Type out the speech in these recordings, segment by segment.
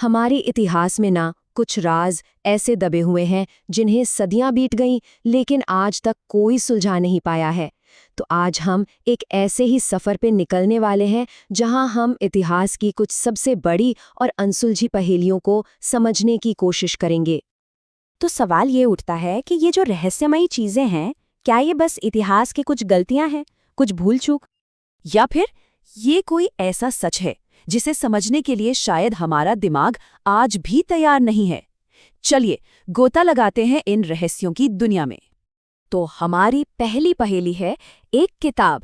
हमारे इतिहास में ना कुछ राज ऐसे दबे हुए हैं जिन्हें सदियां बीत गईं लेकिन आज तक कोई सुलझा नहीं पाया है। तो आज हम एक ऐसे ही सफ़र पे निकलने वाले हैं जहां हम इतिहास की कुछ सबसे बड़ी और अनसुलझी पहेलियों को समझने की कोशिश करेंगे। तो सवाल ये उठता है कि ये जो रहस्यमयी चीजें हैं, क्या ये बस इतिहास की कुछ गलतियां हैं, कुछ भूल चूक, या फिर ये कोई ऐसा सच है जिसे समझने के लिए शायद हमारा दिमाग आज भी तैयार नहीं है। चलिए गोता लगाते हैं इन रहस्यों की दुनिया में। तो हमारी पहली पहेली है एक किताब,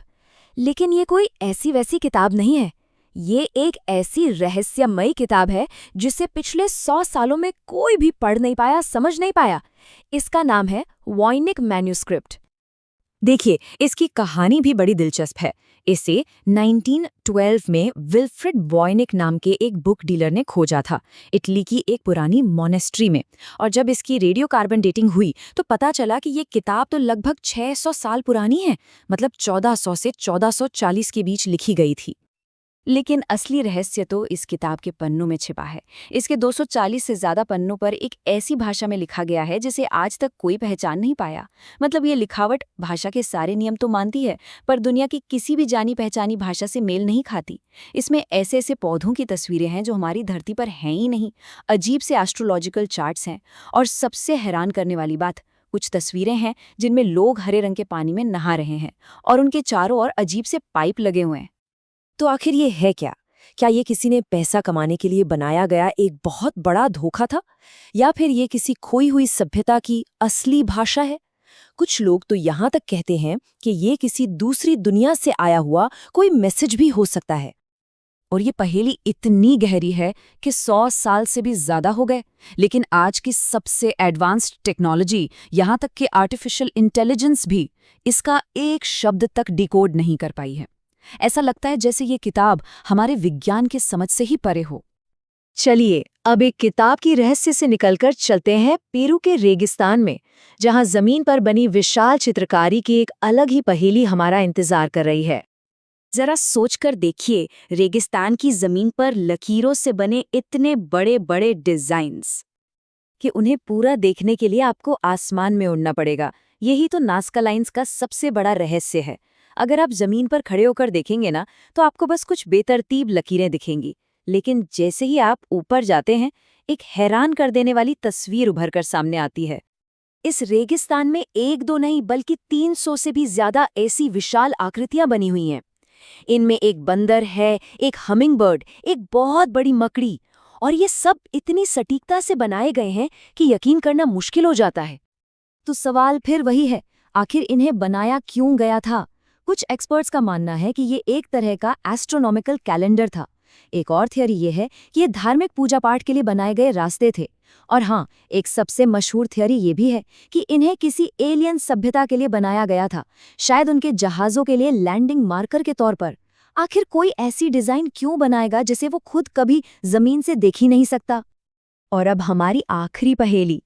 लेकिन ये कोई ऐसी वैसी किताब नहीं है। ये एक ऐसी रहस्यमयी किताब है जिसे पिछले 100 सालों में कोई भी पढ़ नहीं पाया, समझ नहीं पाया। इसका नाम है वॉयनिक मैन्यूस्क्रिप्ट। देखिए, इसकी कहानी भी बड़ी दिलचस्प है। इसे 1912 में विल्फ्रेड वॉयनिक नाम के एक बुक डीलर ने खोजा था, इटली की एक पुरानी मॉनेस्ट्री में। और जब इसकी रेडियो कार्बन डेटिंग हुई तो पता चला कि ये किताब तो लगभग 600 साल पुरानी है, मतलब 1400 से 1440 के बीच लिखी गई थी। लेकिन असली रहस्य तो इस किताब के पन्नों में छिपा है। इसके 240 से ज्यादा पन्नों पर एक ऐसी भाषा में लिखा गया है जिसे आज तक कोई पहचान नहीं पाया। मतलब ये लिखावट भाषा के सारे नियम तो मानती है, पर दुनिया की किसी भी जानी पहचानी भाषा से मेल नहीं खाती। इसमें ऐसे ऐसे पौधों की तस्वीरें हैं जो हमारी धरती पर हैं ही नहीं, अजीब से एस्ट्रोलॉजिकल चार्ट्स हैं, और सबसे हैरान करने वाली बात, कुछ तस्वीरें हैं जिनमें लोग हरे रंग के पानी में नहा रहे हैं और उनके चारों ओर अजीब से पाइप लगे हुए हैं। तो आखिर ये है क्या? क्या ये किसी ने पैसा कमाने के लिए बनाया गया एक बहुत बड़ा धोखा था, या फिर ये किसी खोई हुई सभ्यता की असली भाषा है? कुछ लोग तो यहाँ तक कहते हैं कि ये किसी दूसरी दुनिया से आया हुआ कोई मैसेज भी हो सकता है। और ये पहेली इतनी गहरी है कि 100 साल से भी ज्यादा हो गए, लेकिन आज की सबसे एडवांस्ड टेक्नोलॉजी, यहाँ तक कि आर्टिफिशियल इंटेलिजेंस भी इसका एक शब्द तक डिकोड नहीं कर पाई है। ऐसा लगता है जैसे ये किताब हमारे विज्ञान के समझ से ही परे हो। चलिए अब एक किताब की रहस्य से निकलकर चलते हैं पेरू के रेगिस्तान में, जहां जमीन पर बनी विशाल चित्रकारी की एक अलग ही पहेली हमारा इंतजार कर रही है। जरा सोचकर देखिए, रेगिस्तान की जमीन पर लकीरों से बने इतने बड़े बड़े डिजाइन्स कि उन्हें पूरा देखने के लिए आपको आसमान में उड़ना पड़ेगा। यही तो नाज़का लाइन्स का सबसे बड़ा रहस्य है। अगर आप जमीन पर खड़े होकर देखेंगे ना, तो आपको बस कुछ बेतरतीब लकीरें दिखेंगी, लेकिन जैसे ही आप ऊपर जाते हैं, एक हैरान कर देने वाली तस्वीर उभर कर सामने आती है। इस रेगिस्तान में एक दो नहीं बल्कि 300 से भी ज्यादा ऐसी विशाल आकृतियां बनी हुई हैं। इनमें एक बंदर है, एक हमिंगबर्ड, एक बहुत बड़ी मकड़ी, और ये सब इतनी सटीकता से बनाए गए हैं कि यकीन करना मुश्किल हो जाता है। तो सवाल फिर वही है, आखिर इन्हें बनाया क्यों गया था? कुछ एक्सपर्ट्स का मानना है कि ये एक तरह का एस्ट्रोनॉमिकल कैलेंडर था। एक और थियरी ये है कि ये धार्मिक पूजा पाठ के लिए बनाए गए रास्ते थे। और हाँ, एक सबसे मशहूर थियरी ये भी है कि इन्हें किसी एलियन सभ्यता के लिए बनाया गया था, शायद उनके जहाज़ों के लिए लैंडिंग मार्कर के तौर पर। आखिर कोई ऐसी डिज़ाइन क्यों बनाएगा जिसे वो खुद कभी ज़मीन से देख ही नहीं सकता? और अब हमारी आखिरी पहेली।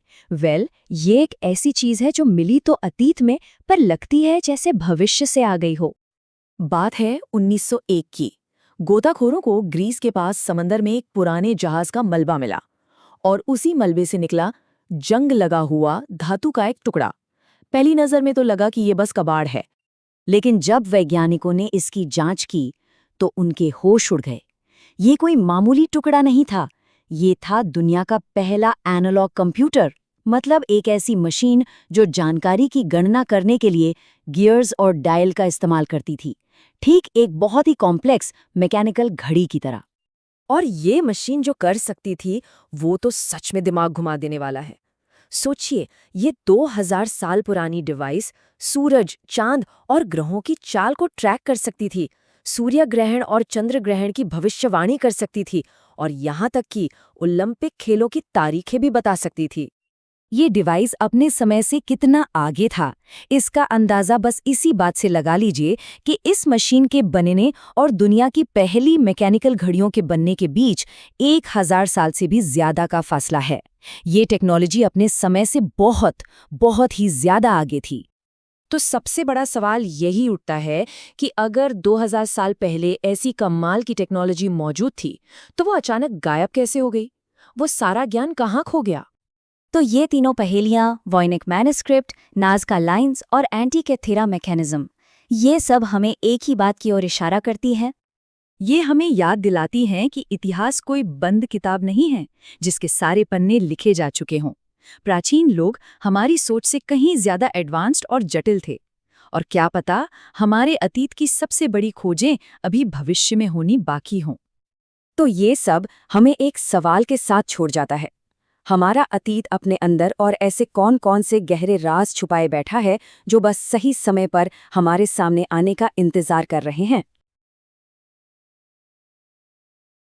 ये एक ऐसी चीज है जो मिली तो अतीत में, पर लगती है जैसे भविष्य से आ गई हो। बात है 1901 की। गोताखोरों को ग्रीस के पास समंदर में एक पुराने जहाज का मलबा मिला, और उसी मलबे से निकला जंग लगा हुआ धातु का एक टुकड़ा। पहली नजर में तो लगा कि ये बस कबाड़ है, लेकिन जब वैज्ञानिकों ने इसकी जांच की तो उनके होश उड़ गए। ये कोई मामूली टुकड़ा नहीं था, ये था दुनिया का पहला एनालॉग कंप्यूटर। मतलब एक ऐसी मशीन जो जानकारी की गणना करने के लिए गियर्स और डायल का इस्तेमाल करती थी, ठीक एक बहुत ही कॉम्प्लेक्स मैकेनिकल घड़ी की तरह। और ये मशीन जो कर सकती थी वो तो सच में दिमाग घुमा देने वाला है। सोचिए, ये 2000 साल पुरानी डिवाइस सूरज, चांद और ग्रहों की चाल को ट्रैक कर सकती थी, सूर्य ग्रहण और चंद्र ग्रहण की भविष्यवाणी कर सकती थी, और यहाँ तक कि ओलंपिक खेलों की तारीखें भी बता सकती थी। ये डिवाइस अपने समय से कितना आगे था, इसका अंदाजा बस इसी बात से लगा लीजिए कि इस मशीन के बनने और दुनिया की पहली मैकेनिकल घड़ियों के बनने के बीच 1000 साल से भी ज्यादा का फासला है। ये टेक्नोलॉजी अपने समय से बहुत, बहुत ही ज्यादा आगे थी। तो सबसे बड़ा सवाल यही उठता है कि अगर 2000 साल पहले ऐसी कमाल की टेक्नोलॉजी मौजूद थी, तो वो अचानक गायब कैसे हो गई? वो सारा ज्ञान कहाँ खो गया? तो ये तीनों पहेलियां, वॉयनिक मैन्युस्क्रिप्ट, नाज़का लाइंस और एंटीकेथेरा मैकेनिज्म, ये सब हमें एक ही बात की ओर इशारा करती है। ये हमें याद दिलाती हैं कि इतिहास कोई बंद किताब नहीं है जिसके सारे पन्ने लिखे जा चुके हों। प्राचीन लोग हमारी सोच से कहीं ज्यादा एडवांस्ड और जटिल थे, और क्या पता हमारे अतीत की सबसे बड़ी खोजें अभी भविष्य में होनी बाकी हों। तो ये सब हमें एक सवाल के साथ छोड़ जाता है। हमारा अतीत अपने अंदर और ऐसे कौन-कौन से गहरे राज छुपाए बैठा है जो बस सही समय पर हमारे सामने आने का इंतजार कर रहे हैं।